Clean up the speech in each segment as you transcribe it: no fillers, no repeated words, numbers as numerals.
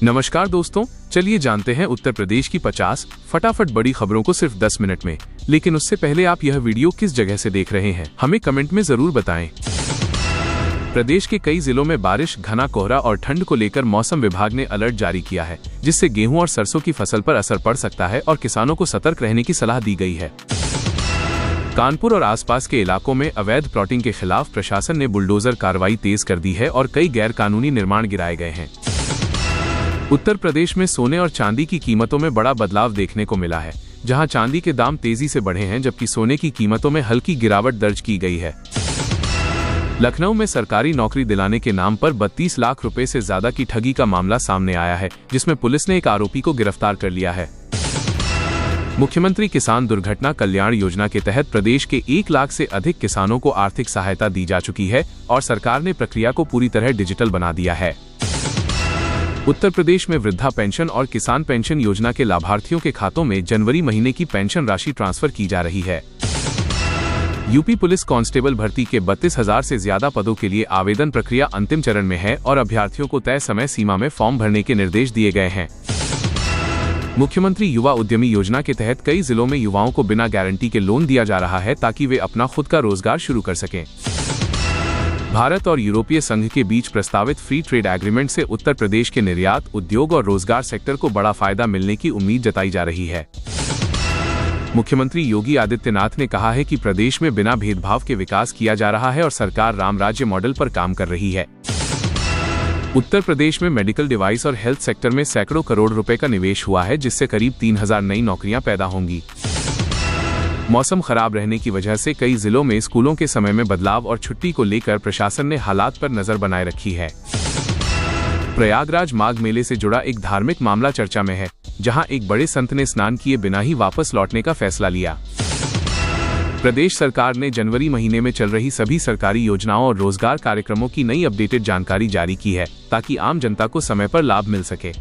नमस्कार दोस्तों, चलिए जानते हैं उत्तर प्रदेश की 50 फटाफट बड़ी खबरों को सिर्फ 10 मिनट में। लेकिन उससे पहले आप यह वीडियो किस जगह से देख रहे हैं हमें कमेंट में जरूर बताएं। प्रदेश के कई जिलों में बारिश, घना कोहरा और ठंड को लेकर मौसम विभाग ने अलर्ट जारी किया है, जिससे गेहूं और सरसों की फसल पर असर पड़ सकता है और किसानों को सतर्क रहने की सलाह दी गई है। कानपुर और आसपास के इलाकों में अवैध प्लॉटिंग के खिलाफ प्रशासन ने बुलडोजर कार्रवाई तेज कर दी है और कई गैर कानूनी निर्माण गिराए गए हैं। उत्तर प्रदेश में सोने और चांदी की कीमतों में बड़ा बदलाव देखने को मिला है, जहां चांदी के दाम तेजी से बढ़े हैं जबकि सोने की कीमतों में हल्की गिरावट दर्ज की गई है। लखनऊ में सरकारी नौकरी दिलाने के नाम पर 32 लाख रुपए से ज्यादा की ठगी का मामला सामने आया है, जिसमें पुलिस ने एक आरोपी को गिरफ्तार कर लिया है। मुख्यमंत्री किसान दुर्घटना कल्याण योजना के तहत प्रदेश के 1 लाख से अधिक किसानों को आर्थिक सहायता दी जा चुकी है और सरकार ने प्रक्रिया को पूरी तरह डिजिटल बना दिया है। उत्तर प्रदेश में वृद्धा पेंशन और किसान पेंशन योजना के लाभार्थियों के खातों में जनवरी महीने की पेंशन राशि ट्रांसफर की जा रही है। यूपी पुलिस कांस्टेबल भर्ती के 32,000 से ज्यादा पदों के लिए आवेदन प्रक्रिया अंतिम चरण में है और अभ्यर्थियों को तय समय सीमा में फॉर्म भरने के निर्देश दिए गए हैं। मुख्यमंत्री युवा उद्यमी योजना के तहत कई जिलों में युवाओं को बिना गारंटी के लोन दिया जा रहा है ताकि वे अपना खुद का रोजगार शुरू कर सकें। भारत और यूरोपीय संघ के बीच प्रस्तावित फ्री ट्रेड एग्रीमेंट से उत्तर प्रदेश के निर्यात, उद्योग और रोजगार सेक्टर को बड़ा फायदा मिलने की उम्मीद जताई जा रही है। मुख्यमंत्री योगी आदित्यनाथ ने कहा है कि प्रदेश में बिना भेदभाव के विकास किया जा रहा है और सरकार राम राज्य मॉडल पर काम कर रही है। उत्तर प्रदेश में मेडिकल डिवाइस और हेल्थ सेक्टर में सैकड़ों करोड़ रुपए का निवेश हुआ है, जिससे करीब 3000 नई नौकरियां पैदा होंगी। मौसम खराब रहने की वजह से कई जिलों में स्कूलों के समय में बदलाव और छुट्टी को लेकर प्रशासन ने हालात पर नजर बनाए रखी है। प्रयागराज माघ मेले से जुड़ा एक धार्मिक मामला चर्चा में है, जहां एक बड़े संत ने स्नान किए बिना ही वापस लौटने का फैसला लिया। प्रदेश सरकार ने जनवरी महीने में चल रही सभी सरकारी योजनाओं और रोजगार कार्यक्रमों की नई अपडेटेड जानकारी जारी की है, ताकि आम जनता को समय पर लाभ मिल सके।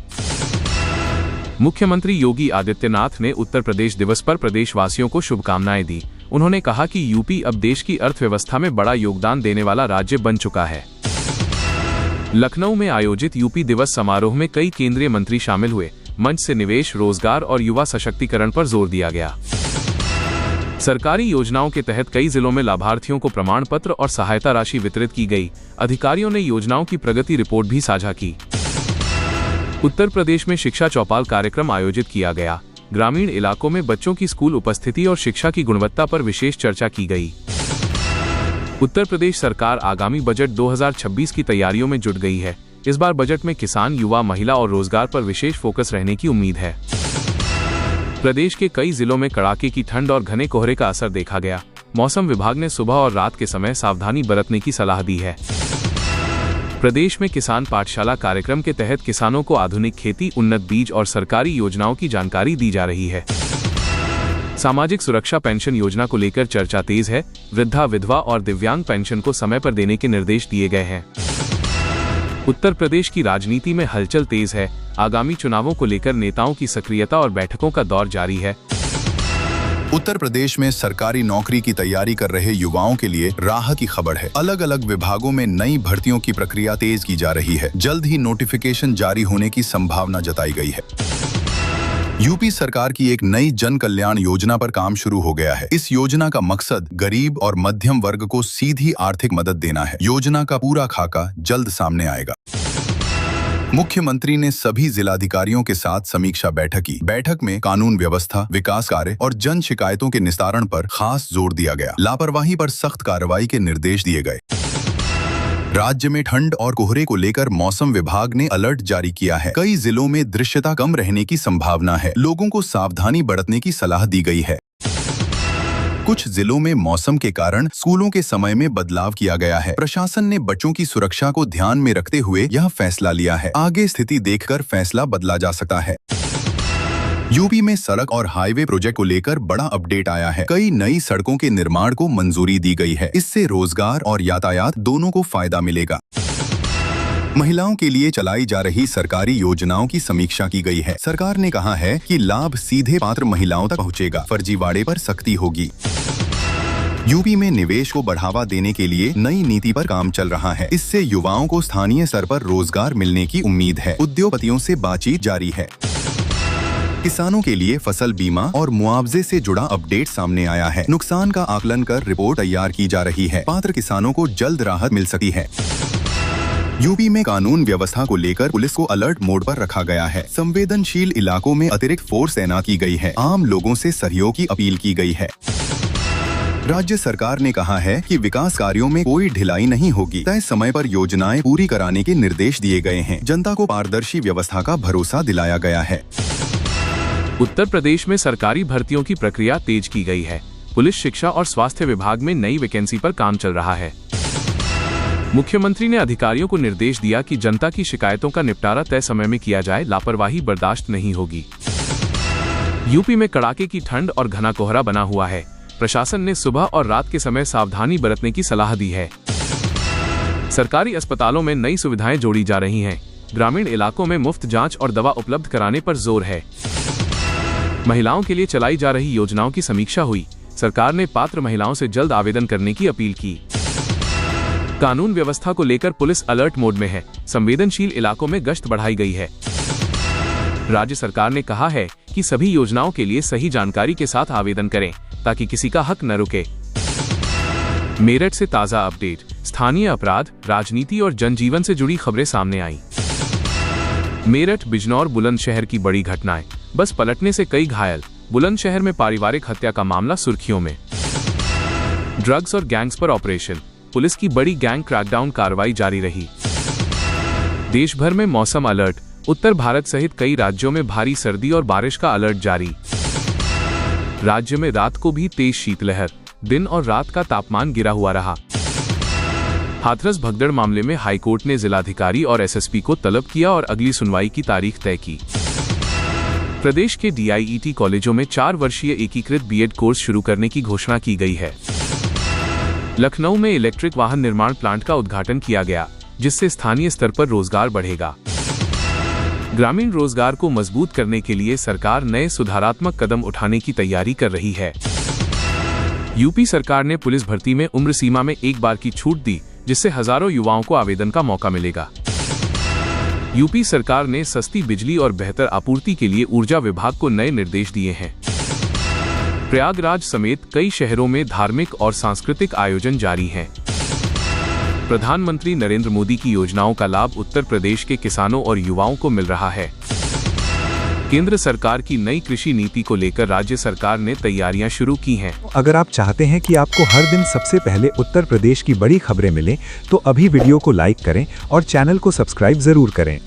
मुख्यमंत्री योगी आदित्यनाथ ने उत्तर प्रदेश दिवस पर प्रदेशवासियों को शुभकामनाएं दी। उन्होंने कहा कि यूपी अब देश की अर्थव्यवस्था में बड़ा योगदान देने वाला राज्य बन चुका है। लखनऊ में आयोजित यूपी दिवस समारोह में कई केंद्रीय मंत्री शामिल हुए। मंच से निवेश, रोजगार और युवा सशक्तिकरण पर जोर दिया गया। सरकारी योजनाओं के तहत कई जिलों में लाभार्थियों को प्रमाण पत्र और सहायता राशि वितरित की गई। अधिकारियों ने योजनाओं की प्रगति रिपोर्ट भी साझा की। उत्तर प्रदेश में शिक्षा चौपाल कार्यक्रम आयोजित किया गया। ग्रामीण इलाकों में बच्चों की स्कूल उपस्थिति और शिक्षा की गुणवत्ता पर विशेष चर्चा की गई। उत्तर प्रदेश सरकार आगामी बजट 2026 की तैयारियों में जुट गई है। इस बार बजट में किसान, युवा, महिला और रोजगार पर विशेष फोकस रहने की उम्मीद है। प्रदेश के कई जिलों में कड़ाके की ठंड और घने कोहरे का असर देखा गया। मौसम विभाग ने सुबह और रात के समय सावधानी बरतने की सलाह दी है। प्रदेश में किसान पाठशाला कार्यक्रम के तहत किसानों को आधुनिक खेती, उन्नत बीज और सरकारी योजनाओं की जानकारी दी जा रही है। सामाजिक सुरक्षा पेंशन योजना को लेकर चर्चा तेज है। वृद्धा, विधवा और दिव्यांग पेंशन को समय पर देने के निर्देश दिए गए हैं। उत्तर प्रदेश की राजनीति में हलचल तेज है। आगामी चुनावों को लेकर नेताओं की सक्रियता और बैठकों का दौर जारी है। उत्तर प्रदेश में सरकारी नौकरी की तैयारी कर रहे युवाओं के लिए राहत की खबर है। अलग अलग विभागों में नई भर्तियों की प्रक्रिया तेज की जा रही है। जल्द ही नोटिफिकेशन जारी होने की संभावना जताई गई है। यूपी सरकार की एक नई जन कल्याण योजना पर काम शुरू हो गया है। इस योजना का मकसद गरीब और मध्यम वर्ग को सीधी आर्थिक मदद देना है। योजना का पूरा खाका जल्द सामने आएगा। मुख्यमंत्री ने सभी जिलाधिकारियों के साथ समीक्षा बैठक की। बैठक में कानून व्यवस्था, विकास कार्य और जन शिकायतों के निस्तारण पर खास जोर दिया गया। लापरवाही पर सख्त कार्रवाई के निर्देश दिए गए। राज्य में ठंड और कोहरे को लेकर मौसम विभाग ने अलर्ट जारी किया है। कई जिलों में दृश्यता कम रहने की संभावना है। लोगों को सावधानी बरतने की सलाह दी गई है। कुछ जिलों में मौसम के कारण स्कूलों के समय में बदलाव किया गया है। प्रशासन ने बच्चों की सुरक्षा को ध्यान में रखते हुए यह फैसला लिया है। आगे स्थिति देखकर फैसला बदला जा सकता है। यूपी में सड़क और हाईवे प्रोजेक्ट को लेकर बड़ा अपडेट आया है। कई नई सड़कों के निर्माण को मंजूरी दी गई है। इससे रोजगार और यातायात दोनों को फायदा मिलेगा। महिलाओं के लिए चलाई जा रही सरकारी योजनाओं की समीक्षा की गई है। सरकार ने कहा है कि लाभ सीधे पात्र महिलाओं तक पहुंचेगा। फर्जीवाड़े पर सख्ती होगी। यूपी में निवेश को बढ़ावा देने के लिए नई नीति पर काम चल रहा है। इससे युवाओं को स्थानीय स्तर पर रोजगार मिलने की उम्मीद है। उद्योगपतियों से बातचीत जारी है। किसानों के लिए फसल बीमा और मुआवजे से जुड़ा अपडेट सामने आया है। नुकसान का आकलन कर रिपोर्ट तैयार की जा रही है। पात्र किसानों को जल्द राहत मिल सकती है। यूपी में कानून व्यवस्था को लेकर पुलिस को अलर्ट मोड पर रखा गया है। संवेदनशील इलाकों में अतिरिक्त फोर्स तैनात की गई है। आम लोगों से सहयोग की अपील की गई है। राज्य सरकार ने कहा है कि विकास कार्यों में कोई ढिलाई नहीं होगी। तय समय पर योजनाएं पूरी कराने के निर्देश दिए गए हैं। जनता को पारदर्शी व्यवस्था का भरोसा दिलाया गया है। उत्तर प्रदेश में सरकारी भर्तियों की प्रक्रिया तेज की गई है। पुलिस, शिक्षा और स्वास्थ्य विभाग में नई वैकेंसी पर काम चल रहा है। मुख्यमंत्री ने अधिकारियों को निर्देश दिया कि जनता की शिकायतों का निपटारा तय समय में किया जाए। लापरवाही बर्दाश्त नहीं होगी। यूपी में कड़ाके की ठंड और घना कोहरा बना हुआ है। प्रशासन ने सुबह और रात के समय सावधानी बरतने की सलाह दी है। सरकारी अस्पतालों में नई सुविधाएं जोड़ी जा रही हैं। ग्रामीण इलाकों में मुफ्त जांच और दवा उपलब्ध कराने पर जोर है। महिलाओं के लिए चलाई जा रही योजनाओं की समीक्षा हुई। सरकार ने पात्र महिलाओं से जल्द आवेदन करने की अपील की। कानून व्यवस्था को लेकर पुलिस अलर्ट मोड में है। संवेदनशील इलाकों में गश्त बढ़ाई गई है। राज्य सरकार ने कहा है कि सभी योजनाओं के लिए सही जानकारी के साथ आवेदन करें ताकि किसी का हक न रुके। मेरठ से ताजा अपडेट। स्थानीय अपराध, राजनीति और जनजीवन से जुड़ी खबरें सामने आई। मेरठ, बिजनौर, बुलंदशहर की बड़ी घटनाएं। बस पलटने से कई घायल। बुलंदशहर में पारिवारिक हत्या का मामला सुर्खियों में। ड्रग्स और गैंग्स पर ऑपरेशन। पुलिस की बड़ी गैंग क्रैकडाउन कार्रवाई जारी रही। देश भर में मौसम अलर्ट। उत्तर भारत सहित कई राज्यों में भारी सर्दी और बारिश का अलर्ट जारी। राज्य में रात को भी तेज शीतलहर। दिन और रात का तापमान गिरा हुआ रहा। हाथरस भगदड़ मामले में हाईकोर्ट ने जिलाधिकारी और एसएसपी को तलब किया और अगली सुनवाई की तारीख तय की। प्रदेश के डीआईईटी कॉलेजों में 4 वर्षीय एकीकृत बीएड कोर्स शुरू करने की घोषणा की गई है। लखनऊ में इलेक्ट्रिक वाहन निर्माण प्लांट का उद्घाटन किया गया, जिससे स्थानीय स्तर पर रोजगार बढ़ेगा। ग्रामीण रोजगार को मजबूत करने के लिए सरकार नए सुधारात्मक कदम उठाने की तैयारी कर रही है। यूपी सरकार ने पुलिस भर्ती में उम्र सीमा में एक बार की छूट दी, जिससे हजारों युवाओं को आवेदन का मौका मिलेगा। यूपी सरकार ने सस्ती बिजली और बेहतर आपूर्ति के लिए ऊर्जा विभाग को नए निर्देश दिए हैं। प्रयागराज समेत कई शहरों में धार्मिक और सांस्कृतिक आयोजन जारी हैं। प्रधानमंत्री नरेंद्र मोदी की योजनाओं का लाभ उत्तर प्रदेश के किसानों और युवाओं को मिल रहा है। केंद्र सरकार की नई कृषि नीति को लेकर राज्य सरकार ने तैयारियां शुरू की हैं। अगर आप चाहते हैं कि आपको हर दिन सबसे पहले उत्तर प्रदेश की बड़ी खबरें मिलें, तो अभी वीडियो को लाइक करें और चैनल को सब्सक्राइब जरूर करें।